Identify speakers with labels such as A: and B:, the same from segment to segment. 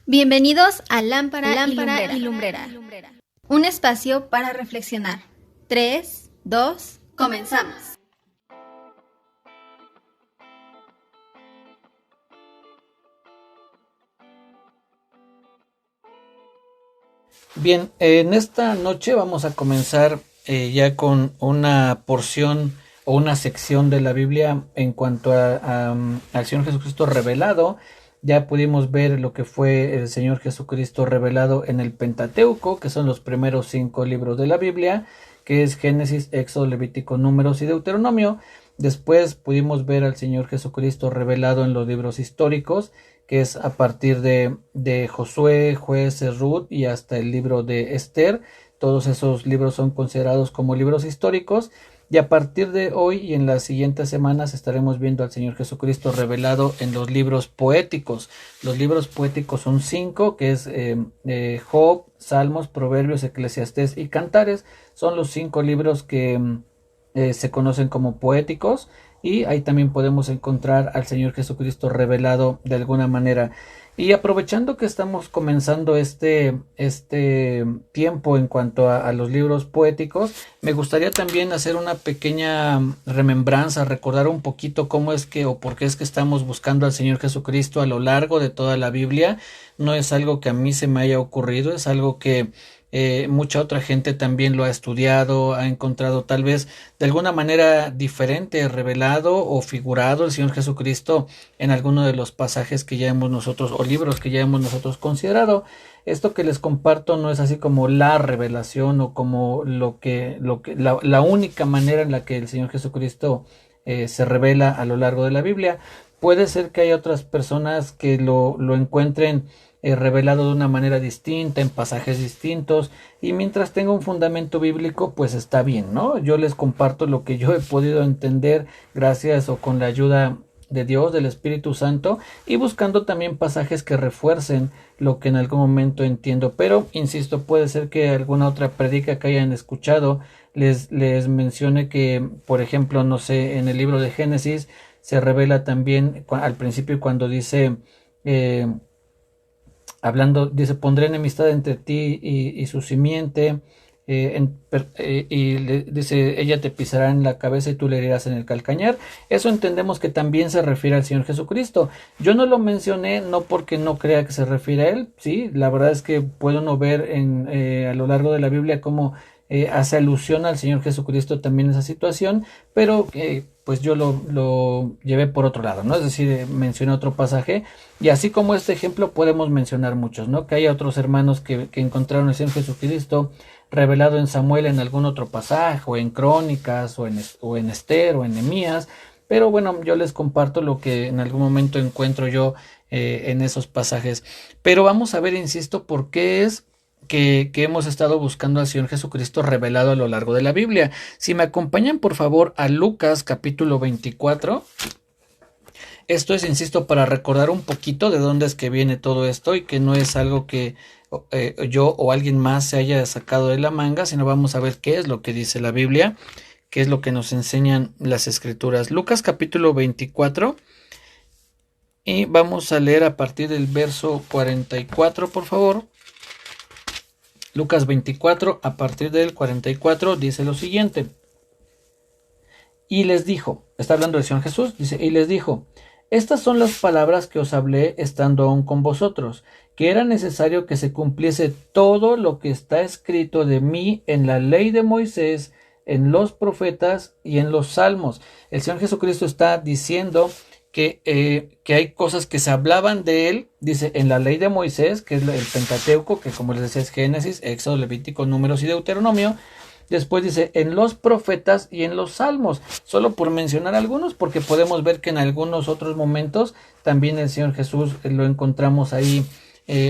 A: Bienvenidos a Lámpara y Lumbrera. Un espacio para reflexionar. 3, 2, comenzamos.
B: Bien, en esta noche vamos a comenzar ya con una porción o una sección de la Biblia en cuanto al Señor Jesucristo revelado. Ya pudimos ver lo que fue el Señor Jesucristo revelado en el Pentateuco, que son los primeros 5 libros de la Biblia, que es Génesis, Éxodo, Levítico, Números y Deuteronomio. Después pudimos ver al Señor Jesucristo revelado en los libros históricos, que es a partir de Josué, Jueces, Ruth y hasta el libro de Esther. Todos esos libros son considerados como libros históricos. Y a partir de hoy y en las siguientes semanas estaremos viendo al Señor Jesucristo revelado en los libros poéticos. Los libros poéticos son 5, que es Job, Salmos, Proverbios, Eclesiastés y Cantares. Son los 5 libros que se conocen como poéticos, y ahí también podemos encontrar al Señor Jesucristo revelado de alguna manera. Y aprovechando que estamos comenzando este tiempo en cuanto a los libros poéticos, me gustaría también hacer una pequeña remembranza, recordar un poquito cómo es que o por qué es que estamos buscando al Señor Jesucristo a lo largo de toda la Biblia. No es algo que a mí se me haya ocurrido, es algo que mucha otra gente también lo ha estudiado, ha encontrado tal vez de alguna manera diferente, revelado o figurado el Señor Jesucristo en alguno de los pasajes que ya hemos nosotros, o libros que ya hemos nosotros considerado. Esto que les comparto no es así como la revelación o como la única manera en la que el Señor Jesucristo se revela a lo largo de la Biblia. Puede ser que haya otras personas que lo encuentren revelado de una manera distinta, en pasajes distintos, y mientras tenga un fundamento bíblico, pues está bien, ¿no? Yo les comparto lo que yo he podido entender gracias o con la ayuda de Dios, del Espíritu Santo, y buscando también pasajes que refuercen lo que en algún momento entiendo. Pero, insisto, puede ser que alguna otra predica que hayan escuchado les mencione que, por ejemplo, no sé, en el libro de Génesis se revela también al principio cuando dice dice, pondré enemistad entre ti y su simiente, dice, ella te pisará en la cabeza y tú le herirás en el calcañar. Eso entendemos que también se refiere al Señor Jesucristo. Yo no lo mencioné no porque no crea que se refiere a él, sí, la verdad es que puede uno ver a lo largo de la Biblia cómo hace alusión al Señor Jesucristo también esa situación, pero pues yo lo llevé por otro lado, ¿no? Es decir, mencioné otro pasaje, y así como este ejemplo podemos mencionar muchos, ¿no? Que hay otros hermanos que encontraron al Señor Jesucristo revelado en Samuel en algún otro pasaje, o en Crónicas, o en Esther, o en Nehemías, pero bueno, yo les comparto lo que en algún momento encuentro yo en esos pasajes. Pero vamos a ver, insisto, por qué es que hemos estado buscando al Señor Jesucristo revelado a lo largo de la Biblia. Si me acompañan por favor a Lucas capítulo 24. Esto es, insisto, para recordar un poquito de dónde es que viene todo esto, y que no es algo que yo o alguien más se haya sacado de la manga, sino vamos a ver qué es lo que dice la Biblia, qué es lo que nos enseñan las Escrituras. Lucas capítulo 24, y vamos a leer a partir del verso 44, por favor. Lucas 24, a partir del 44, dice lo siguiente. Y les dijo, está hablando del Señor Jesús, dice, y les dijo, estas son las palabras que os hablé estando aún con vosotros, que era necesario que se cumpliese todo lo que está escrito de mí en la ley de Moisés, en los profetas y en los salmos. El Señor Jesucristo está diciendo que hay cosas que se hablaban de él, dice, en la ley de Moisés, que es el Pentateuco, que como les decía es Génesis, Éxodo, Levítico, Números y Deuteronomio. Después dice, en los profetas y en los salmos, solo por mencionar algunos, porque podemos ver que en algunos otros momentos también el Señor Jesús lo encontramos ahí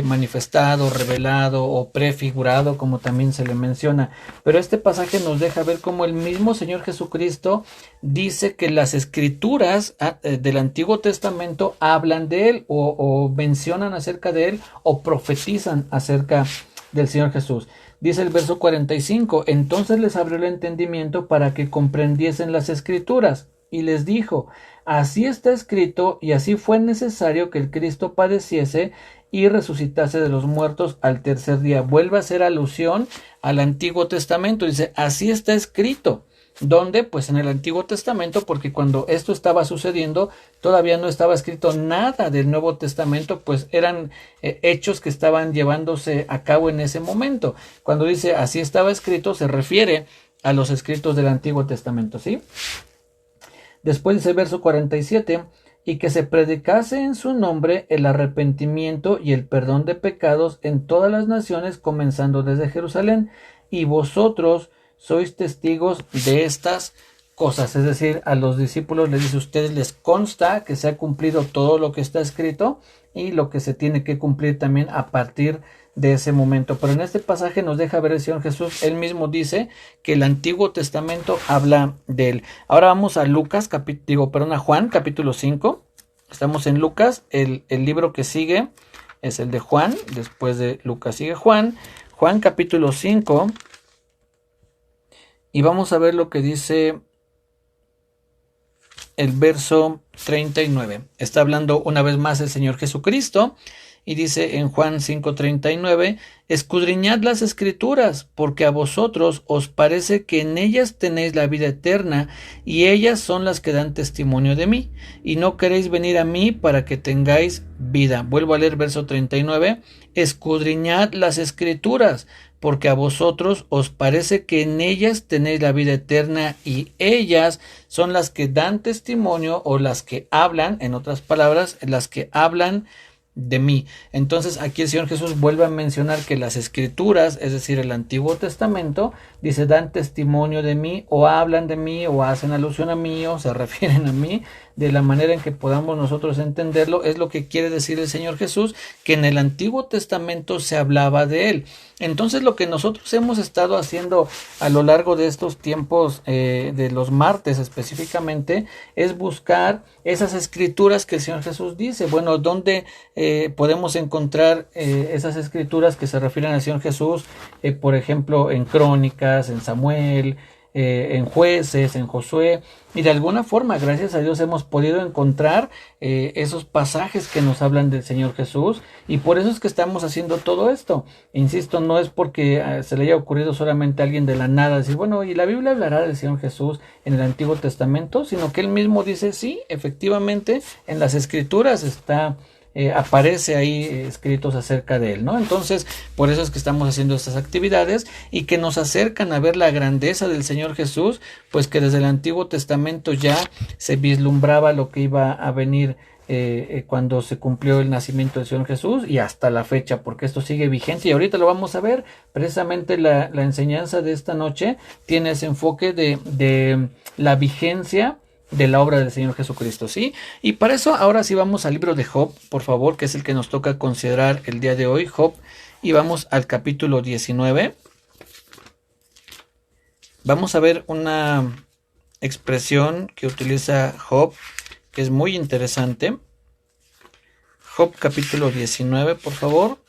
B: manifestado, revelado o prefigurado, como también se le menciona. Pero este pasaje nos deja ver cómo el mismo Señor Jesucristo dice que las escrituras del Antiguo Testamento hablan de él, o mencionan acerca de él, o profetizan acerca del Señor Jesús. Dice el verso 45, entonces les abrió el entendimiento para que comprendiesen las escrituras, y les dijo, así está escrito y así fue necesario que el Cristo padeciese y resucitase de los muertos al tercer día. Vuelve a hacer alusión al Antiguo Testamento. Dice, así está escrito. ¿Dónde? Pues en el Antiguo Testamento, porque cuando esto estaba sucediendo, todavía no estaba escrito nada del Nuevo Testamento, pues eran hechos que estaban llevándose a cabo en ese momento. Cuando dice así estaba escrito, se refiere a los escritos del Antiguo Testamento, ¿sí? Después dice verso 47, y que se predicase en su nombre el arrepentimiento y el perdón de pecados en todas las naciones, comenzando desde Jerusalén, y vosotros sois testigos de estas cosas. Es decir, a los discípulos les dice, ustedes les consta que se ha cumplido todo lo que está escrito y lo que se tiene que cumplir también a partir de ese momento. Pero en este pasaje nos deja ver el Señor Jesús, él mismo dice que el Antiguo Testamento habla de él. Ahora vamos a Juan capítulo 5. Estamos en Lucas, el libro que sigue es el de Juan, después de Lucas sigue Juan capítulo 5, y vamos a ver lo que dice el verso 39. Está hablando una vez más el Señor Jesucristo y dice en Juan 5:39, escudriñad las escrituras, porque a vosotros os parece que en ellas tenéis la vida eterna, y ellas son las que dan testimonio de mí, y no queréis venir a mí para que tengáis vida. Vuelvo a leer verso 39, escudriñad las escrituras, porque a vosotros os parece que en ellas tenéis la vida eterna, y ellas son las que dan testimonio, o las que hablan, en otras palabras, las que hablan de mí. Entonces aquí el Señor Jesús vuelve a mencionar que las escrituras, es decir, el Antiguo Testamento, dice, dan testimonio de mí, o hablan de mí, o hacen alusión a mí, o se refieren a mí, de la manera en que podamos nosotros entenderlo. Es lo que quiere decir el Señor Jesús, que en el Antiguo Testamento se hablaba de él. Entonces lo que nosotros hemos estado haciendo a lo largo de estos tiempos, de los martes específicamente, es buscar esas escrituras que el Señor Jesús dice. Bueno, ¿dónde podemos encontrar esas escrituras que se refieren al Señor Jesús? Por ejemplo, en Crónicas, en Samuel, en Jueces, en Josué, y de alguna forma, gracias a Dios, hemos podido encontrar esos pasajes que nos hablan del Señor Jesús, y por eso es que estamos haciendo todo esto. Insisto, no es porque se le haya ocurrido solamente a alguien de la nada decir, bueno, y la Biblia hablará del Señor Jesús en el Antiguo Testamento, sino que él mismo dice, sí, efectivamente, en las Escrituras aparece ahí escritos acerca de él, ¿no? Entonces, por eso es que estamos haciendo estas actividades y que nos acercan a ver la grandeza del Señor Jesús, pues que desde el Antiguo Testamento ya se vislumbraba lo que iba a venir cuando se cumplió el nacimiento del Señor Jesús, y hasta la fecha, porque esto sigue vigente, y ahorita lo vamos a ver. Precisamente la enseñanza de esta noche tiene ese enfoque de la vigencia de la obra del Señor Jesucristo, ¿sí? Y para eso ahora sí vamos al libro de Job, por favor, que es el que nos toca considerar el día de hoy, Job, y vamos al capítulo 19. Vamos a ver una expresión que utiliza Job, que es muy interesante. Job capítulo 19, por favor.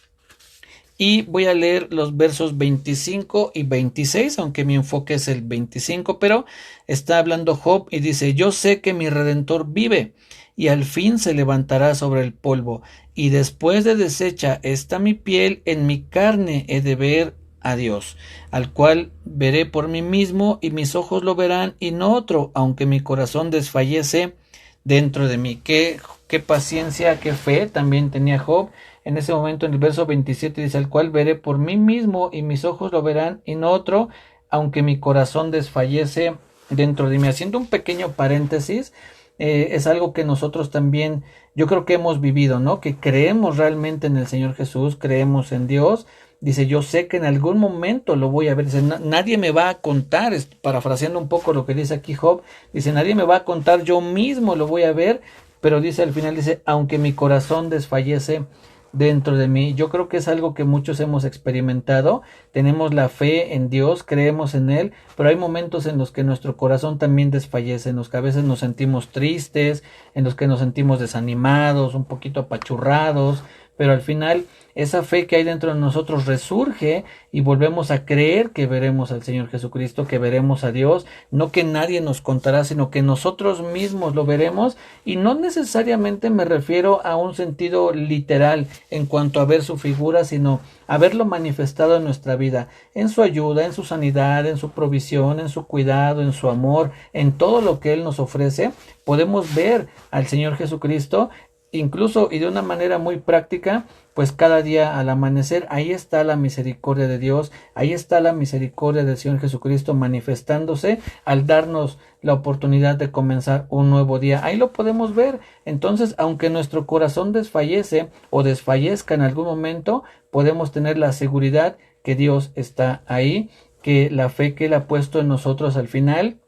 B: Y voy a leer los versos 25 y 26, aunque mi enfoque es el 25, pero está hablando Job y dice, yo sé que mi Redentor vive y al fin se levantará sobre el polvo, y después de deshecha está mi piel, en mi carne he de ver a Dios, al cual veré por mí mismo, y mis ojos lo verán y no otro, aunque mi corazón desfallece dentro de mí. Qué paciencia, qué fe también tenía Job. En ese momento, en el verso 27 dice, al cual veré por mí mismo, y mis ojos lo verán, y no otro, aunque mi corazón desfallece dentro de mí. Haciendo un pequeño paréntesis, es algo que nosotros también, yo creo que hemos vivido, ¿no? Que creemos realmente en el Señor Jesús, creemos en Dios. Dice, yo sé que en algún momento lo voy a ver. Dice, nadie me va a contar, parafraseando un poco lo que dice aquí Job, dice, nadie me va a contar, yo mismo lo voy a ver. Pero dice al final, dice, aunque mi corazón desfallece dentro de mí. Yo creo que es algo que muchos hemos experimentado. Tenemos la fe en Dios, creemos en Él, pero hay momentos en los que nuestro corazón también desfallece, en los que a veces nos sentimos tristes, en los que nos sentimos desanimados, un poquito apachurrados, pero al final esa fe que hay dentro de nosotros resurge y volvemos a creer que veremos al Señor Jesucristo, que veremos a Dios, no que nadie nos contará, sino que nosotros mismos lo veremos, y no necesariamente me refiero a un sentido literal en cuanto a ver su figura, sino a verlo manifestado en nuestra vida, en su ayuda, en su sanidad, en su provisión, en su cuidado, en su amor, en todo lo que Él nos ofrece. Podemos ver al Señor Jesucristo, incluso y de una manera muy práctica, pues cada día al amanecer, ahí está la misericordia de Dios, ahí está la misericordia del Señor Jesucristo manifestándose al darnos la oportunidad de comenzar un nuevo día. Ahí lo podemos ver. Entonces, aunque nuestro corazón desfallece o desfallezca en algún momento, podemos tener la seguridad que Dios está ahí, que la fe que Él ha puesto en nosotros al final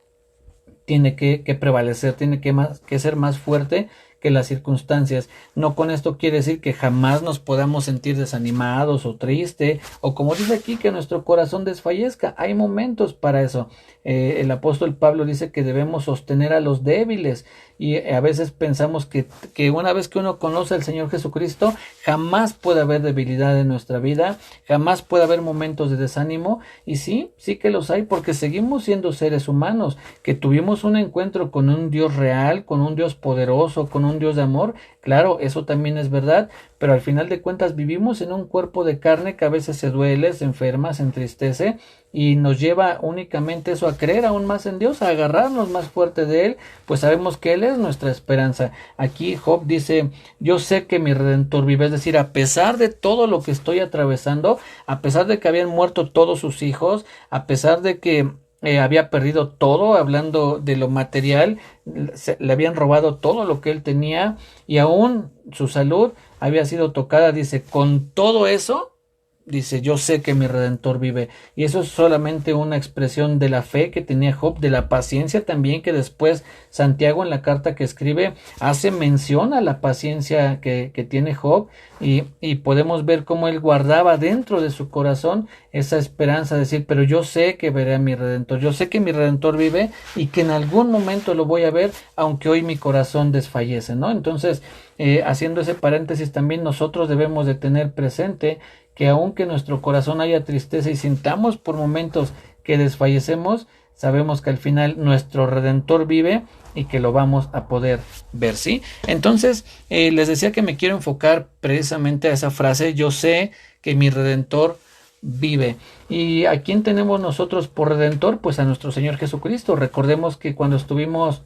B: tiene que prevalecer, tiene que ser más fuerte que las circunstancias. No con esto quiere decir que jamás nos podamos sentir desanimados o triste, o como dice aquí, que nuestro corazón desfallezca. Hay momentos para eso. El apóstol Pablo dice que debemos sostener a los débiles, y a veces pensamos que una vez que uno conoce al Señor Jesucristo, jamás puede haber debilidad en nuestra vida, jamás puede haber momentos de desánimo, y sí que los hay, porque seguimos siendo seres humanos, que tuvimos un encuentro con un Dios real, con un Dios poderoso, con un Dios de amor. Claro, eso también es verdad, pero al final de cuentas vivimos en un cuerpo de carne que a veces se duele, se enferma, se entristece, y nos lleva únicamente eso a creer aún más en Dios, a agarrarnos más fuerte de Él, pues sabemos que Él es nuestra esperanza. Aquí Job dice: yo sé que mi Redentor vive, es decir, a pesar de todo lo que estoy atravesando, a pesar de que habían muerto todos sus hijos, a pesar de que había perdido todo, hablando de lo material, le habían robado todo lo que él tenía, y aún su salud había sido tocada. Dice, con todo eso, dice, yo sé que mi Redentor vive. Y eso es solamente una expresión de la fe que tenía Job, de la paciencia también, que después Santiago en la carta que escribe hace mención a la paciencia que tiene Job, y podemos ver cómo él guardaba dentro de su corazón esa esperanza de decir, pero yo sé que veré a mi Redentor, yo sé que mi Redentor vive y que en algún momento lo voy a ver, aunque hoy mi corazón desfallece, ¿no? Entonces, haciendo ese paréntesis, también nosotros debemos de tener presente que aunque en nuestro corazón haya tristeza y sintamos por momentos que desfallecemos, sabemos que al final nuestro Redentor vive y que lo vamos a poder ver, ¿sí? Entonces, les decía que me quiero enfocar precisamente a esa frase, yo sé que mi Redentor vive. ¿Y a quién tenemos nosotros por Redentor? Pues a nuestro Señor Jesucristo. Recordemos que cuando estuvimos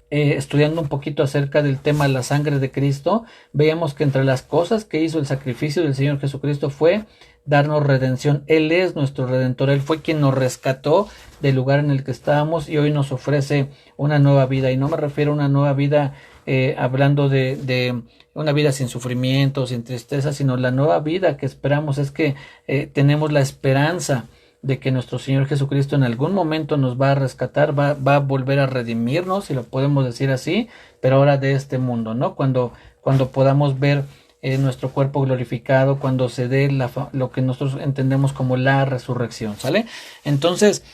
B: estudiando un poquito acerca del tema de la sangre de Cristo, veíamos que entre las cosas que hizo el sacrificio del Señor Jesucristo fue darnos redención. Él es nuestro Redentor, Él fue quien nos rescató del lugar en el que estábamos y hoy nos ofrece una nueva vida. Y no me refiero a una nueva vida hablando de una vida sin sufrimiento, sin tristeza, sino la nueva vida que esperamos es que tenemos la esperanza de que nuestro Señor Jesucristo en algún momento nos va a rescatar, va a volver a redimirnos, si lo podemos decir así, pero ahora de este mundo, ¿no? Cuando podamos ver nuestro cuerpo glorificado, cuando se dé lo que nosotros entendemos como la resurrección, ¿sale? Entonces,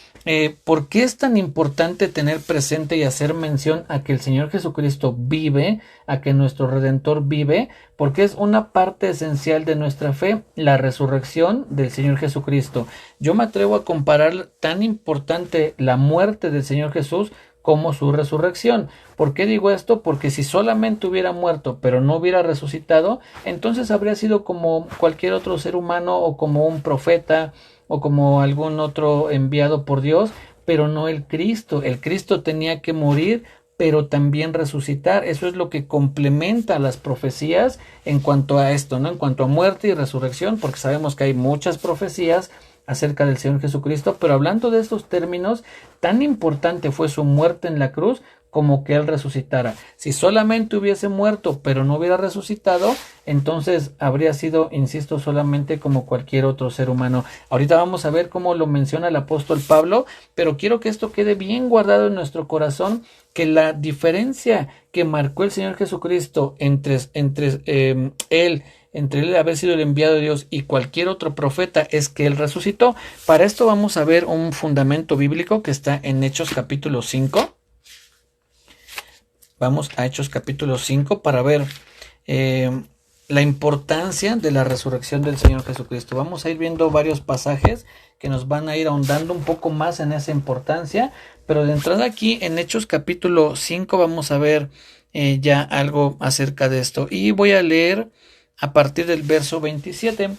B: ¿por qué es tan importante tener presente y hacer mención a que el Señor Jesucristo vive, a que nuestro Redentor vive? Porque es una parte esencial de nuestra fe, la resurrección del Señor Jesucristo. Yo me atrevo a comparar tan importante la muerte del Señor Jesús como su resurrección. ¿Por qué digo esto? Porque si solamente hubiera muerto pero no hubiera resucitado, entonces habría sido como cualquier otro ser humano, o como un profeta, o como algún otro enviado por Dios, pero no el Cristo. El Cristo tenía que morir, pero también resucitar. Eso es lo que complementa las profecías en cuanto a esto, ¿no? En cuanto a muerte y resurrección, porque sabemos que hay muchas profecías acerca del Señor Jesucristo, pero hablando de estos términos, tan importante fue su muerte en la cruz como que Él resucitara. Si solamente hubiese muerto pero no hubiera resucitado, entonces habría sido, insisto, solamente como cualquier otro ser humano. Ahorita vamos a ver cómo lo menciona el apóstol Pablo, pero quiero que esto quede bien guardado en nuestro corazón, que la diferencia que marcó el Señor Jesucristo entre él haber sido el enviado de Dios y cualquier otro profeta es que Él resucitó. Para esto vamos a ver un fundamento bíblico que está en Hechos capítulo 5. Vamos a Hechos capítulo 5 para ver la importancia de la resurrección del Señor Jesucristo. Vamos a ir viendo varios pasajes que nos van a ir ahondando un poco más en esa importancia, pero de entrada aquí en Hechos capítulo 5 vamos a ver ya algo acerca de esto. Y voy a leer a partir del verso 27.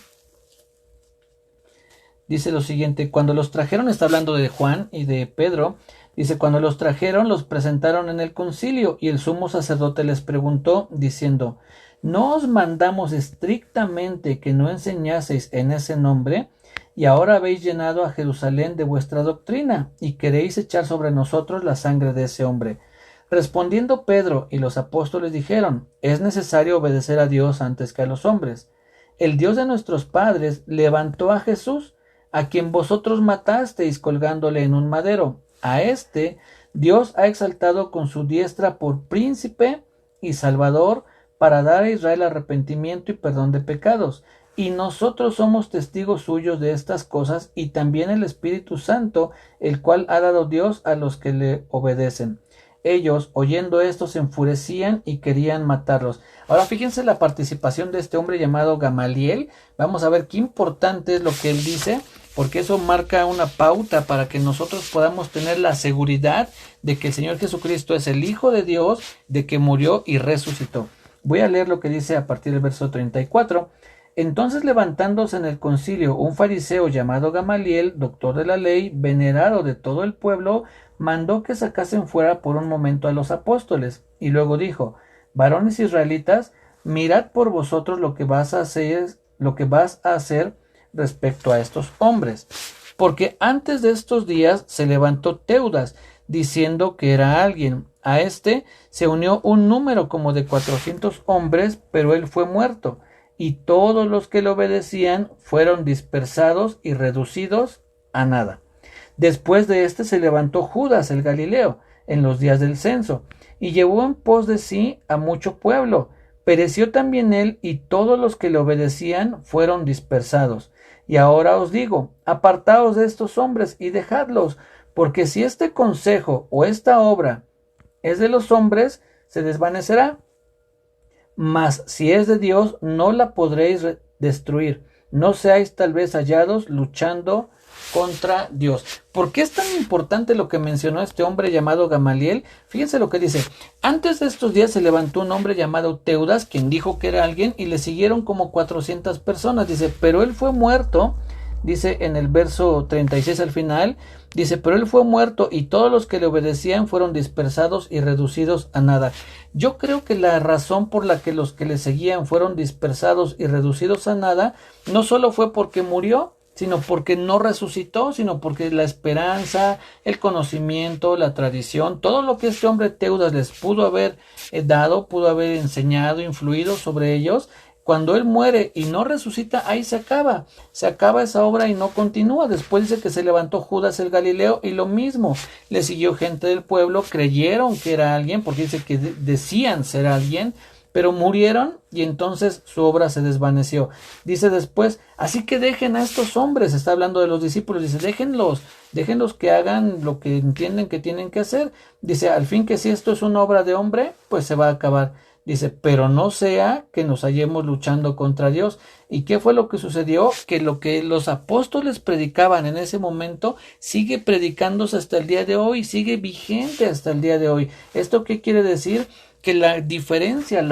B: Dice lo siguiente: cuando los trajeron, está hablando de Juan y de Pedro, dice, cuando los trajeron, los presentaron en el concilio, y el sumo sacerdote les preguntó, diciendo, ¿no os mandamos estrictamente que no enseñaseis en ese nombre? Y ahora habéis llenado a Jerusalén de vuestra doctrina, y queréis echar sobre nosotros la sangre de ese hombre. Respondiendo Pedro y los apóstoles dijeron, es necesario obedecer a Dios antes que a los hombres. El Dios de nuestros padres levantó a Jesús, a quien vosotros matasteis colgándole en un madero. A este Dios ha exaltado con su diestra por príncipe y salvador, para dar a Israel arrepentimiento y perdón de pecados. Y nosotros somos testigos suyos de estas cosas, y también el Espíritu Santo, el cual ha dado Dios a los que le obedecen. Ellos, oyendo esto, se enfurecían y querían matarlos. Ahora fíjense la participación de este hombre llamado Gamaliel. Vamos a ver qué importante es lo que él dice, porque eso marca una pauta para que nosotros podamos tener la seguridad de que el Señor Jesucristo es el Hijo de Dios, de que murió y resucitó. Voy a leer lo que dice a partir del verso 34. Entonces, levantándose en el concilio un fariseo llamado Gamaliel, doctor de la ley, venerado de todo el pueblo, mandó que sacasen fuera por un momento a los apóstoles, y luego dijo, varones israelitas, mirad por vosotros lo que vas a hacer respecto a estos hombres, porque antes de estos días se levantó Teudas, diciendo que era alguien. A este se unió un número como de 400 hombres, pero él fue muerto, y todos los que le obedecían fueron dispersados y reducidos a nada. Después de este se levantó Judas el Galileo en los días del censo, y llevó en pos de sí a mucho pueblo. Pereció también él, y todos los que le obedecían fueron dispersados. Y ahora os digo, apartaos de estos hombres y dejadlos, porque si este consejo o esta obra es de los hombres, se desvanecerá. Mas si es de Dios, no la podréis destruir. No seáis tal vez hallados luchando contra Dios. ¿Por qué es tan importante lo que mencionó este hombre llamado Gamaliel? Fíjense lo que dice. Antes de estos días se levantó un hombre llamado Teudas, quien dijo que era alguien, y le siguieron como 400 personas. Dice, pero él fue muerto. Dice en el verso 36 al final, dice, pero él fue muerto y todos los que le obedecían fueron dispersados y reducidos a nada. Yo creo que la razón por la que los que le seguían fueron dispersados y reducidos a nada, no solo fue porque murió, sino porque no resucitó, sino porque la esperanza, el conocimiento, la tradición, todo lo que este hombre Teudas les pudo haber dado, pudo haber enseñado, influido sobre ellos. Cuando él muere y no resucita, ahí se acaba esa obra y no continúa. Después dice que se levantó Judas el Galileo y lo mismo, le siguió gente del pueblo, creyeron que era alguien, porque dice que decían ser alguien, pero murieron y entonces su obra se desvaneció. Dice después, así que dejen a estos hombres, está hablando de los discípulos, dice, déjenlos que hagan lo que entienden que tienen que hacer. Dice, al fin que si esto es una obra de hombre, pues se va a acabar. Dice, pero no sea que nos hallemos luchando contra Dios. ¿Y qué fue lo que sucedió? Que lo que los apóstoles predicaban en ese momento sigue predicándose hasta el día de hoy, sigue vigente hasta el día de hoy. ¿Esto qué quiere decir? Que la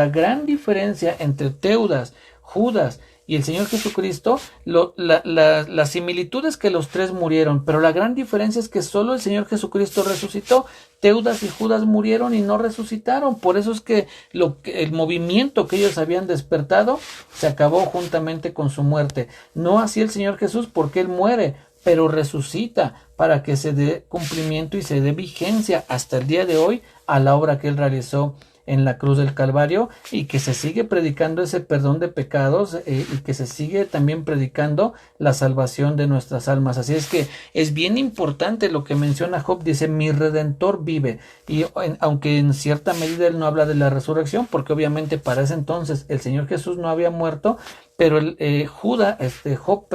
B: gran diferencia entre Teudas, Judas y el Señor Jesucristo, las similitudes que los tres murieron, pero la gran diferencia es que solo el Señor Jesucristo resucitó. Teudas y Judas murieron y no resucitaron. Por eso es que el movimiento que ellos habían despertado se acabó juntamente con su muerte. No así el Señor Jesús, porque Él muere, pero resucita para que se dé cumplimiento y se dé vigencia hasta el día de hoy a la obra que Él realizó en la cruz del Calvario, y que se sigue predicando ese perdón de pecados y que se sigue también predicando la salvación de nuestras almas. Así es que es bien importante lo que menciona Job, dice, mi Redentor vive, y aunque en cierta medida él no habla de la resurrección, porque obviamente para ese entonces el Señor Jesús no había muerto, pero Job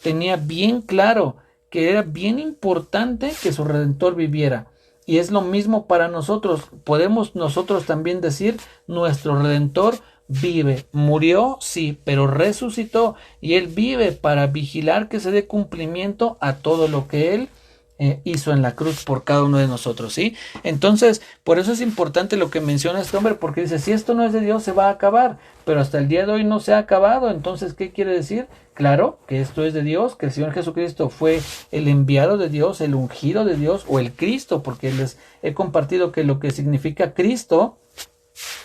B: tenía bien claro que era bien importante que su Redentor viviera. Y es lo mismo para nosotros. Podemos nosotros también decir, nuestro Redentor vive. Murió, sí, pero resucitó y Él vive para vigilar que se dé cumplimiento a todo lo que Él hizo en la cruz por cada uno de nosotros, ¿sí? Entonces, por eso es importante lo que menciona este hombre, porque dice, si esto no es de Dios, se va a acabar, pero hasta el día de hoy no se ha acabado. Entonces, ¿qué quiere decir? Claro, que esto es de Dios, que el Señor Jesucristo fue el enviado de Dios, el ungido de Dios, o el Cristo, porque les he compartido que lo que significa Cristo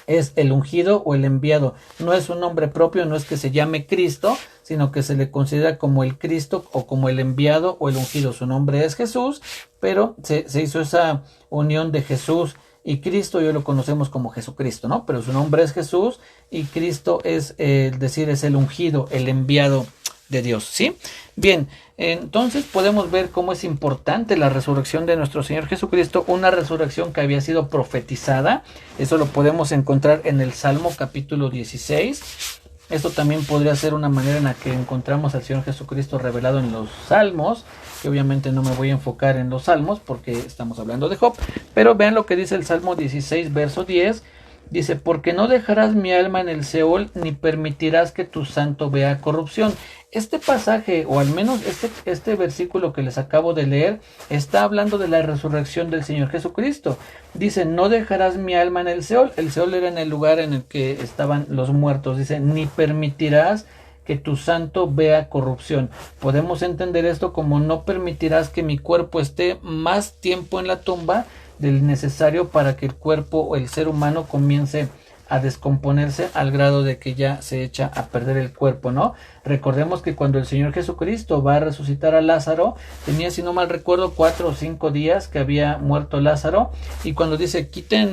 B: es el ungido o el enviado. No es un nombre propio, no es que se llame Cristo, sino que se le considera como el Cristo o como el enviado o el ungido. Su nombre es Jesús, pero se hizo esa unión de Jesús y Cristo, y hoy lo conocemos como Jesucristo, ¿no? Pero su nombre es Jesús y Cristo es es el ungido, el enviado de Dios, ¿sí? Bien, entonces podemos ver cómo es importante la resurrección de nuestro Señor Jesucristo, una resurrección que había sido profetizada. Eso lo podemos encontrar en el Salmo capítulo 16. Esto también podría ser una manera en la que encontramos al Señor Jesucristo revelado en los Salmos, que obviamente no me voy a enfocar en los Salmos porque estamos hablando de Job, pero vean lo que dice el Salmo 16, verso 10. Dice, porque no dejarás mi alma en el Seol, ni permitirás que tu santo vea corrupción. Este pasaje, o al menos este versículo que les acabo de leer, está hablando de la resurrección del Señor Jesucristo. Dice, no dejarás mi alma en el Seol. El Seol era en el lugar en el que estaban los muertos. Dice, ni permitirás que tu santo vea corrupción. Podemos entender esto como no permitirás que mi cuerpo esté más tiempo en la tumba del necesario para que el cuerpo o el ser humano comience a descomponerse al grado de que ya se echa a perder el cuerpo, ¿no? Recordemos que cuando el Señor Jesucristo va a resucitar a Lázaro, tenía, si no mal recuerdo, 4 o 5 días que había muerto Lázaro, y cuando dice,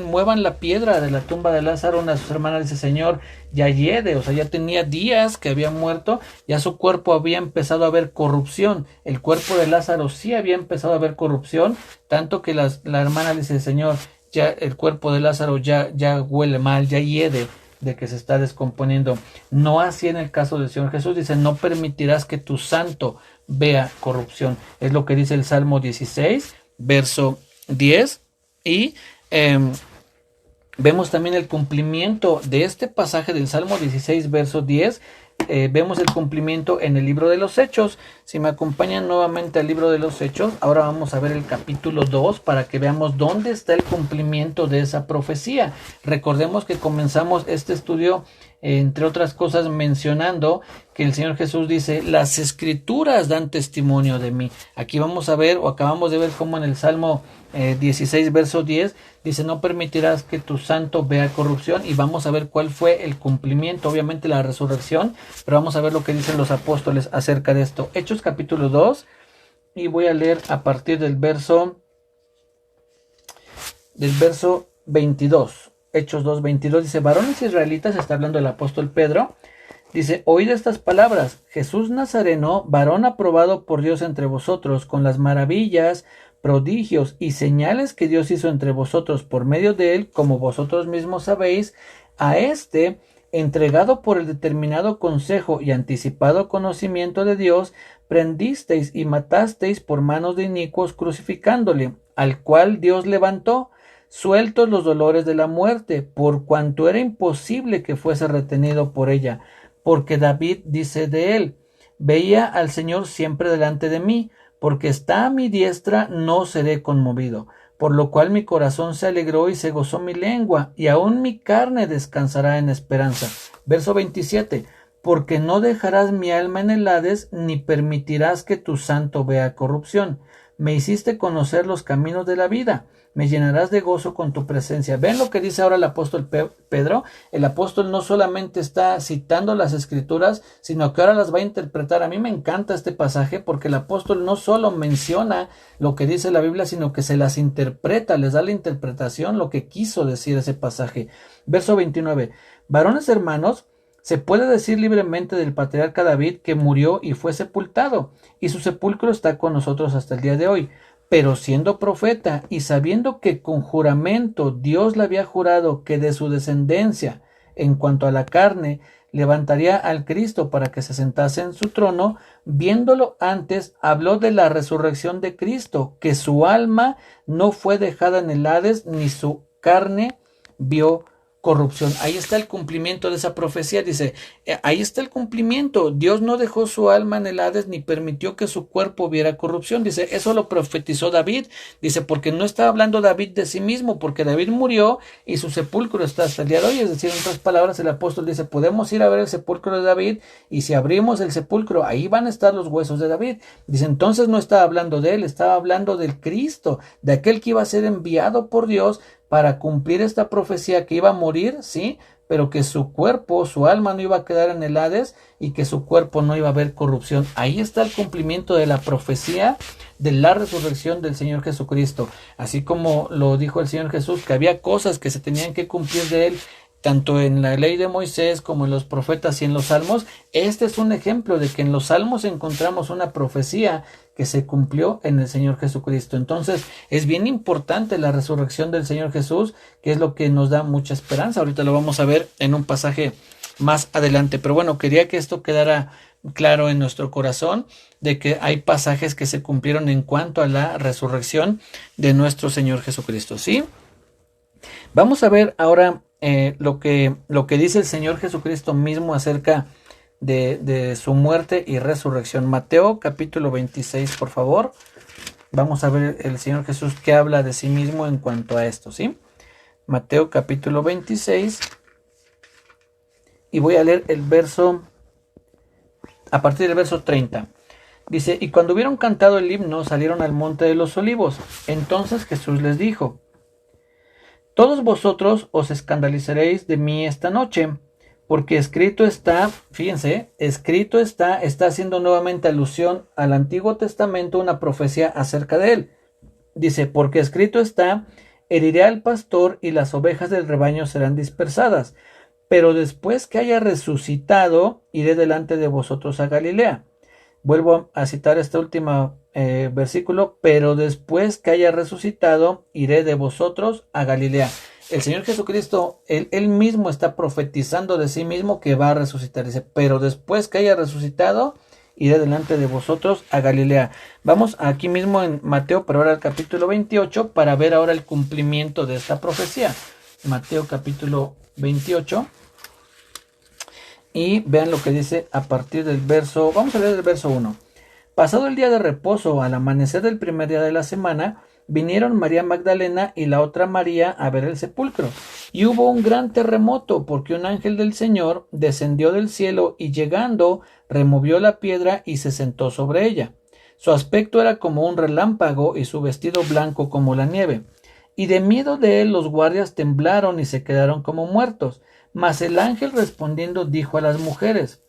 B: muevan la piedra de la tumba de Lázaro, una de sus hermanas dice, Señor, ya hiede, o sea, ya tenía días que había muerto, ya su cuerpo había empezado a ver corrupción. El cuerpo de Lázaro sí había empezado a ver corrupción, tanto que la hermana dice, Señor, ya el cuerpo de Lázaro ya huele mal, ya hiede de que se está descomponiendo. No así en el caso del Señor Jesús. Dice, no permitirás que tu santo vea corrupción. Es lo que dice el Salmo 16, verso 10. Y vemos también el cumplimiento de este pasaje del Salmo 16, verso 10. Vemos el cumplimiento en el libro de los Hechos. Si me acompañan nuevamente al libro de los Hechos, ahora vamos a ver el capítulo 2 para que veamos dónde está el cumplimiento de esa profecía. Recordemos que comenzamos este estudio, entre otras cosas, mencionando que el Señor Jesús dice, las escrituras dan testimonio de mí. Aquí vamos a ver, o acabamos de ver cómo en el Salmo 16, verso 10, dice, no permitirás que tu santo vea corrupción, y vamos a ver cuál fue el cumplimiento, obviamente la resurrección, pero vamos a ver lo que dicen los apóstoles acerca de esto. Hechos capítulo 2, y voy a leer a partir del verso 22. Hechos 2, 22 dice, varones israelitas, está hablando el apóstol Pedro, dice, oíd estas palabras, Jesús Nazareno, varón aprobado por Dios entre vosotros, con las maravillas, prodigios y señales que Dios hizo entre vosotros por medio de él, como vosotros mismos sabéis, a este, entregado por el determinado consejo y anticipado conocimiento de Dios, prendisteis y matasteis por manos de inicuos, crucificándole, al cual Dios levantó, sueltos los dolores de la muerte, por cuanto era imposible que fuese retenido por ella, porque David dice de él, veía al Señor siempre delante de mí, porque está a mi diestra, no seré conmovido. Por lo cual mi corazón se alegró y se gozó mi lengua, y aún mi carne descansará en esperanza. Verso 27. Porque no dejarás mi alma en el Hades, ni permitirás que tu santo vea corrupción. Me hiciste conocer los caminos de la vida. Me llenarás de gozo con tu presencia. ¿Ven lo que dice ahora el apóstol Pedro? El apóstol no solamente está citando las escrituras, sino que ahora las va a interpretar. A mí me encanta este pasaje porque el apóstol no solo menciona lo que dice la Biblia, sino que se las interpreta, les da la interpretación, lo que quiso decir ese pasaje. Verso 29. Varones hermanos, se puede decir libremente del patriarca David que murió y fue sepultado, y su sepulcro está con nosotros hasta el día de hoy. Pero siendo profeta y sabiendo que con juramento Dios le había jurado que de su descendencia, en cuanto a la carne, levantaría al Cristo para que se sentase en su trono, viéndolo antes, habló de la resurrección de Cristo, que su alma no fue dejada en el Hades, ni su carne vio corrupción. Ahí está el cumplimiento de esa profecía. Dice, ahí está el cumplimiento. Dios no dejó su alma en el Hades ni permitió que su cuerpo viera corrupción. Dice, eso lo profetizó David. Dice, porque no está hablando David de sí mismo, porque David murió y su sepulcro está hasta el día de hoy. Es decir, en otras palabras, el apóstol dice, podemos ir a ver el sepulcro de David, y si abrimos el sepulcro, ahí van a estar los huesos de David. Dice, entonces no estaba hablando de él, estaba hablando del Cristo, de aquel que iba a ser enviado por Dios para cumplir esta profecía, que iba a morir, sí, pero que su cuerpo, su alma no iba a quedar en el Hades y que su cuerpo no iba a haber corrupción. Ahí está el cumplimiento de la profecía de la resurrección del Señor Jesucristo. Así como lo dijo el Señor Jesús, que había cosas que se tenían que cumplir de él, tanto en la ley de Moisés como en los profetas y en los salmos. Este es un ejemplo de que en los salmos encontramos una profecía que se cumplió en el Señor Jesucristo. Entonces es bien importante la resurrección del Señor Jesús, que es lo que nos da mucha esperanza. Ahorita lo vamos a ver en un pasaje más adelante, pero bueno, quería que esto quedara claro en nuestro corazón, de que hay pasajes que se cumplieron en cuanto a la resurrección de nuestro Señor Jesucristo, ¿sí? Vamos a ver ahora lo que dice el Señor Jesucristo mismo acerca de su muerte y resurrección. Mateo capítulo 26, por favor. Vamos a ver el Señor Jesús que habla de sí mismo en cuanto a esto, ¿sí? Mateo capítulo 26. Y voy a leer el verso, a partir del verso 30. Dice, y cuando hubieron cantado el himno, salieron al monte de los olivos. Entonces Jesús les dijo, todos vosotros os escandalizaréis de mí esta noche, porque escrito está, fíjense, escrito está haciendo nuevamente alusión al Antiguo Testamento, una profecía acerca de él. Dice, porque escrito está, heriré al pastor y las ovejas del rebaño serán dispersadas, pero después que haya resucitado, iré delante de vosotros a Galilea. Vuelvo a citar este último versículo, pero después que haya resucitado, iré de vosotros a Galilea. El Señor Jesucristo, él mismo está profetizando de sí mismo que va a resucitar. Dice, pero después que haya resucitado, iré delante de vosotros a Galilea. Vamos aquí mismo en Mateo, pero ahora al capítulo 28, para ver ahora el cumplimiento de esta profecía. Mateo capítulo 28. Y vean lo que dice a partir del verso, vamos a leer el verso 1. Pasado el día de reposo, al amanecer del primer día de la semana, vinieron María Magdalena y la otra María a ver el sepulcro. Y hubo un gran terremoto, porque un ángel del Señor descendió del cielo y llegando, removió la piedra y se sentó sobre ella. Su aspecto era como un relámpago y su vestido blanco como la nieve. Y de miedo de él los guardias temblaron y se quedaron como muertos. Mas el ángel respondiendo dijo a las mujeres,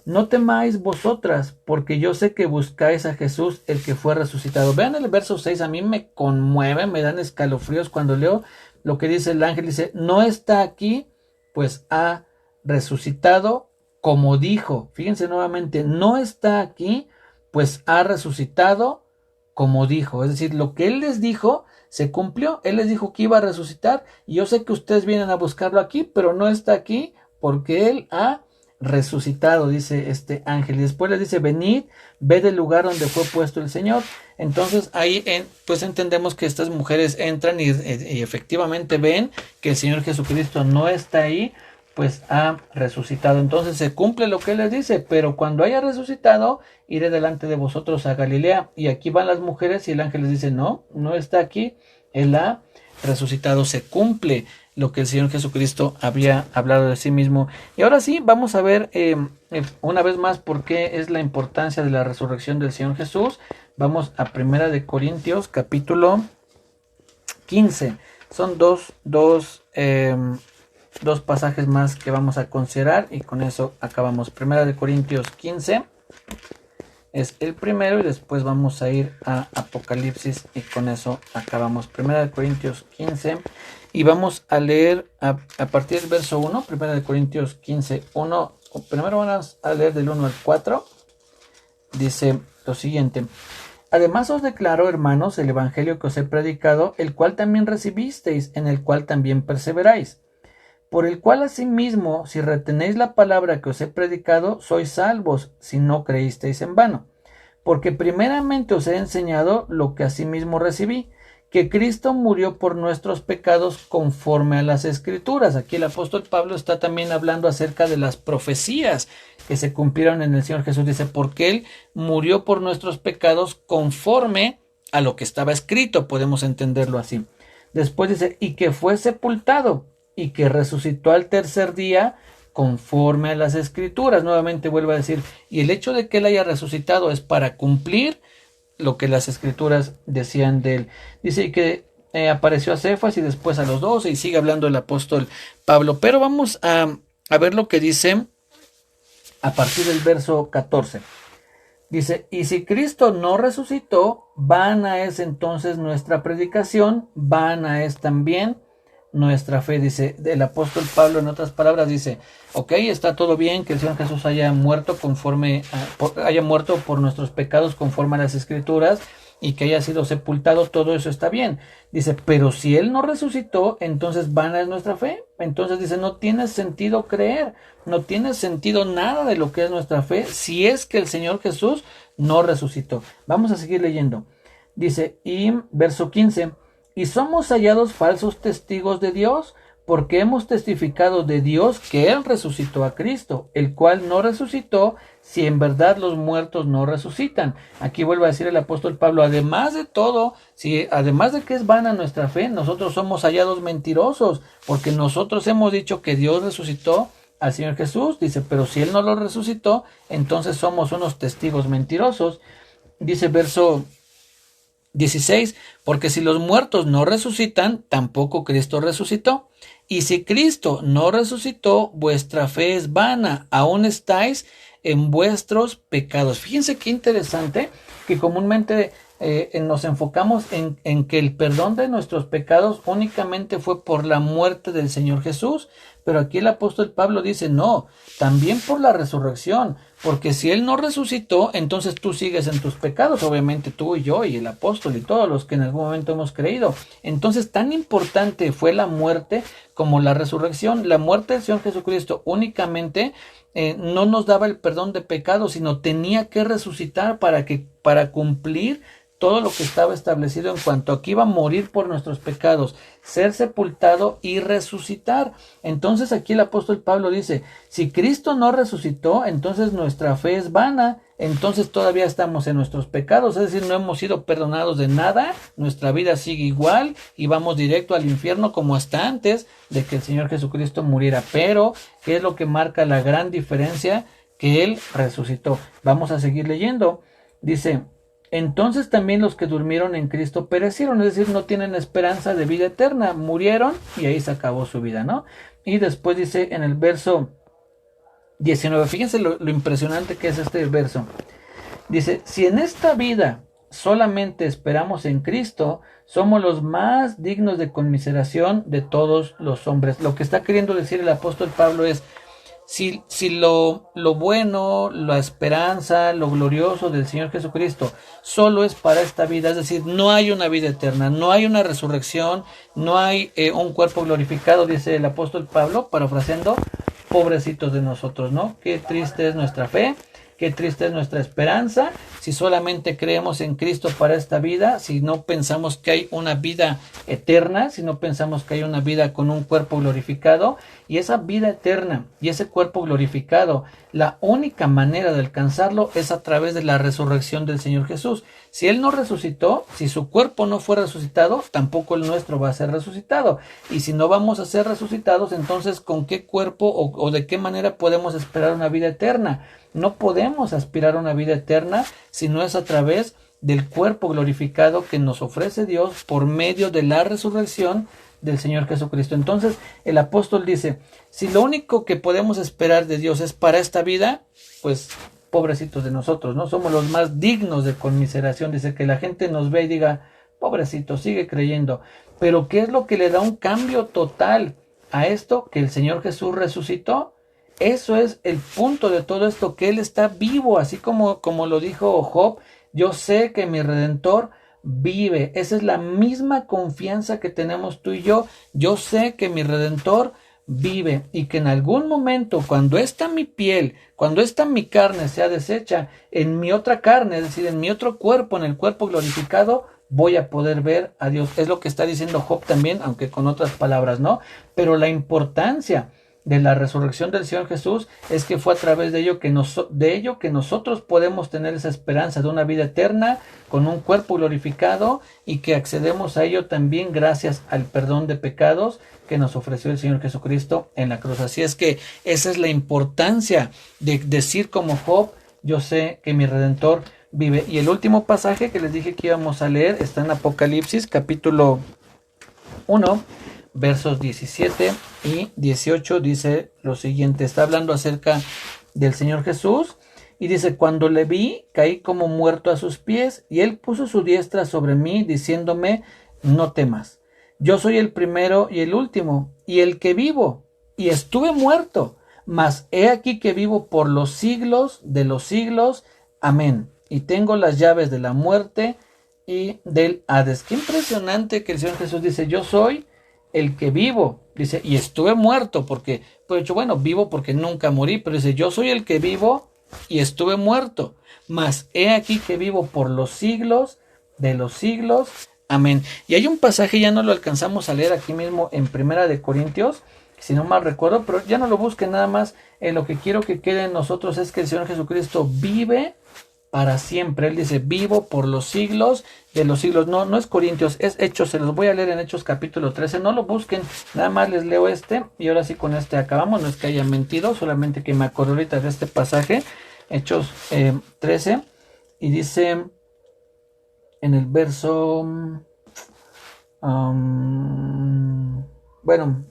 B: no temáis vosotras, porque yo sé que buscáis a Jesús, el que fue resucitado. Vean el verso 6, a mí me conmueve, me dan escalofríos cuando leo lo que dice el ángel. Dice, no está aquí, pues ha resucitado como dijo. Fíjense nuevamente, no está aquí, pues ha resucitado como dijo. Es decir, lo que él les dijo se cumplió. Él les dijo que iba a resucitar, y yo sé que ustedes vienen a buscarlo aquí, pero no está aquí porque él ha resucitado, dice este ángel. Y después les dice, venid, ved el lugar donde fue puesto el Señor. Entonces ahí pues entendemos que estas mujeres entran y efectivamente ven que el Señor Jesucristo no está ahí, pues ha resucitado. Entonces se cumple lo que él les dice, pero cuando haya resucitado, iré delante de vosotros a Galilea. Y aquí van las mujeres y el ángel les dice, no, no está aquí, él ha resucitado. Se cumple lo que el Señor Jesucristo había hablado de sí mismo. Y ahora sí, vamos a ver una vez más por qué es la importancia de la resurrección del Señor Jesús. Vamos a 1 Corintios capítulo 15. Son dos pasajes más que vamos a considerar y con eso acabamos. 1 Corintios 15 es el primero y después vamos a ir a Apocalipsis y con eso acabamos. 1 Corintios 15 y vamos a leer a partir del verso 1, 1 Corintios 15, 1. Primero vamos a leer del 1 al 4. Dice lo siguiente. Además os declaro, hermanos, el evangelio que os he predicado, el cual también recibisteis, en el cual también perseveráis. Por el cual asimismo, si retenéis la palabra que os he predicado, sois salvos, si no creísteis en vano. Porque primeramente os he enseñado lo que asimismo recibí, que Cristo murió por nuestros pecados conforme a las Escrituras. Aquí el apóstol Pablo está también hablando acerca de las profecías que se cumplieron en el Señor Jesús. Dice, porque Él murió por nuestros pecados conforme a lo que estaba escrito, podemos entenderlo así. Después dice, y que fue sepultado, y que resucitó al tercer día conforme a las Escrituras. Nuevamente vuelvo a decir, y el hecho de que Él haya resucitado es para cumplir lo que las Escrituras decían de Él. Dice que apareció a Cefas y después a los 12, y sigue hablando el apóstol Pablo. Pero vamos a ver lo que dice a partir del verso 14. Dice, y si Cristo no resucitó, vana es entonces nuestra predicación, vana es también nuestra fe. Dice el apóstol Pablo, en otras palabras, dice, ok, está todo bien que el Señor Jesús haya muerto por nuestros pecados conforme a las Escrituras, y que haya sido sepultado, todo eso está bien. Dice, pero si Él no resucitó, entonces vana es nuestra fe. Entonces dice, no tiene sentido creer, no tiene sentido nada de lo que es nuestra fe si es que el Señor Jesús no resucitó. Vamos a seguir leyendo. Dice, y verso 15, y somos hallados falsos testigos de Dios, porque hemos testificado de Dios que Él resucitó a Cristo, el cual no resucitó, si en verdad los muertos no resucitan. Aquí vuelve a decir el apóstol Pablo, además de todo, además de que es vana nuestra fe, nosotros somos hallados mentirosos, porque nosotros hemos dicho que Dios resucitó al Señor Jesús. Dice, pero si Él no lo resucitó, entonces somos unos testigos mentirosos. Dice verso 16, porque si los muertos no resucitan, tampoco Cristo resucitó. Y si Cristo no resucitó, vuestra fe es vana, aún estáis en vuestros pecados. Fíjense qué interesante que comúnmente nos enfocamos en que el perdón de nuestros pecados únicamente fue por la muerte del Señor Jesús, pero aquí el apóstol Pablo dice, no, también por la resurrección, porque si Él no resucitó, entonces tú sigues en tus pecados, obviamente tú y yo y el apóstol y todos los que en algún momento hemos creído. Entonces tan importante fue la muerte como la resurrección. La muerte del Señor Jesucristo únicamente no nos daba el perdón de pecados, sino tenía que resucitar para cumplir todo lo que estaba establecido en cuanto a que iba a morir por nuestros pecados, ser sepultado y resucitar. Entonces aquí el apóstol Pablo dice, si Cristo no resucitó, entonces nuestra fe es vana, entonces todavía estamos en nuestros pecados, es decir, no hemos sido perdonados de nada, nuestra vida sigue igual y vamos directo al infierno como hasta antes de que el Señor Jesucristo muriera. Pero, ¿qué es lo que marca la gran diferencia? Que Él resucitó. Vamos a seguir leyendo. Dice, entonces también los que durmieron en Cristo perecieron, es decir, no tienen esperanza de vida eterna, murieron y ahí se acabó su vida, ¿no? Y después dice en el verso 19, fíjense lo impresionante que es este verso. Dice, si en esta vida solamente esperamos en Cristo, somos los más dignos de conmiseración de todos los hombres. Lo que está queriendo decir el apóstol Pablo es, si lo bueno, la esperanza, lo glorioso del Señor Jesucristo solo es para esta vida, es decir, no hay una vida eterna, no hay una resurrección, no hay un cuerpo glorificado, dice el apóstol Pablo, parafraseando, pobrecitos de nosotros, ¿no? Qué triste es nuestra fe, qué triste es nuestra esperanza, si solamente creemos en Cristo para esta vida, si no pensamos que hay una vida eterna, si no pensamos que hay una vida con un cuerpo glorificado, y esa vida eterna y ese cuerpo glorificado, la única manera de alcanzarlo es a través de la resurrección del Señor Jesús. Si Él no resucitó, si su cuerpo no fue resucitado, tampoco el nuestro va a ser resucitado. Y si no vamos a ser resucitados, entonces ¿con qué cuerpo o de qué manera podemos esperar una vida eterna? No podemos aspirar a una vida eterna si no es a través del cuerpo glorificado que nos ofrece Dios por medio de la resurrección del Señor Jesucristo. Entonces el apóstol dice, si lo único que podemos esperar de Dios es para esta vida, pues pobrecitos de nosotros, ¿no? Somos los más dignos de conmiseración. Dice que la gente nos ve y diga, pobrecito, sigue creyendo. Pero ¿qué es lo que le da un cambio total a esto? Que el Señor Jesús resucitó. Eso es el punto de todo esto, que Él está vivo, así como lo dijo Job, yo sé que mi Redentor vive. Esa es la misma confianza que tenemos tú y yo sé que mi Redentor vive y que en algún momento, cuando esta mi piel, cuando esta mi carne sea deshecha, en mi otra carne, es decir, en mi otro cuerpo, en el cuerpo glorificado, voy a poder ver a Dios. Es lo que está diciendo Job también, aunque con otras palabras, ¿no? Pero la importancia de la resurrección del Señor Jesús es que fue a través de ello que nosotros podemos tener esa esperanza de una vida eterna con un cuerpo glorificado y que accedemos a ello también gracias al perdón de pecados que nos ofreció el Señor Jesucristo en la cruz. Así es que esa es la importancia de decir como Job, yo sé que mi Redentor vive. Y el último pasaje que les dije que íbamos a leer está en Apocalipsis capítulo 1, versos 17 y 18, dice lo siguiente. Está hablando acerca del Señor Jesús y dice: cuando le vi, caí como muerto a sus pies, y él puso su diestra sobre mí, diciéndome: no temas, yo soy el primero y el último, y el que vivo, y estuve muerto, mas he aquí que vivo por los siglos de los siglos. Amén. Y tengo las llaves de la muerte y del Hades. Qué impresionante que el Señor Jesús dice: yo soy el que vivo, dice, y estuve muerto, porque, pues hecho, bueno, vivo porque nunca morí, pero dice: yo soy el que vivo y estuve muerto, mas he aquí que vivo por los siglos de los siglos. Amén. Y hay un pasaje, ya no lo alcanzamos a leer aquí mismo en Primera de Corintios, si no mal recuerdo, pero ya no lo busquen, nada más. Lo que quiero que quede en nosotros es que el Señor Jesucristo vive para siempre. Él dice: vivo por los siglos de los siglos. No es Corintios, es Hechos. Se los voy a leer en Hechos capítulo 13. No lo busquen, nada más les leo y ahora sí con acabamos. No es que haya mentido, solamente que me acuerdo ahorita de este pasaje. Hechos 13, y dice en el verso bueno,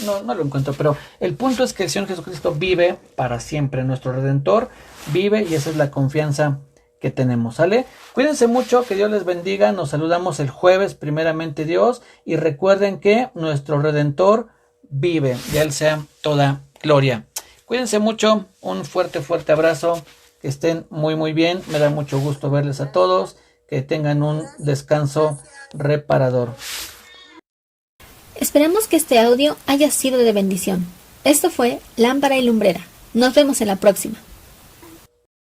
B: no lo encuentro, pero el punto es que el Señor Jesucristo vive para siempre. Nuestro Redentor vive, y esa es la confianza que tenemos, ¿sale? Cuídense mucho, que Dios les bendiga. Nos saludamos el jueves, primeramente Dios, y recuerden que nuestro Redentor vive, y a Él sea toda gloria. Cuídense mucho, un fuerte abrazo, que estén muy bien. Me da mucho gusto verles a todos, que tengan un descanso reparador.
A: Esperamos que este audio haya sido de bendición. Esto fue Lámpara y Lumbrera. Nos vemos en la próxima.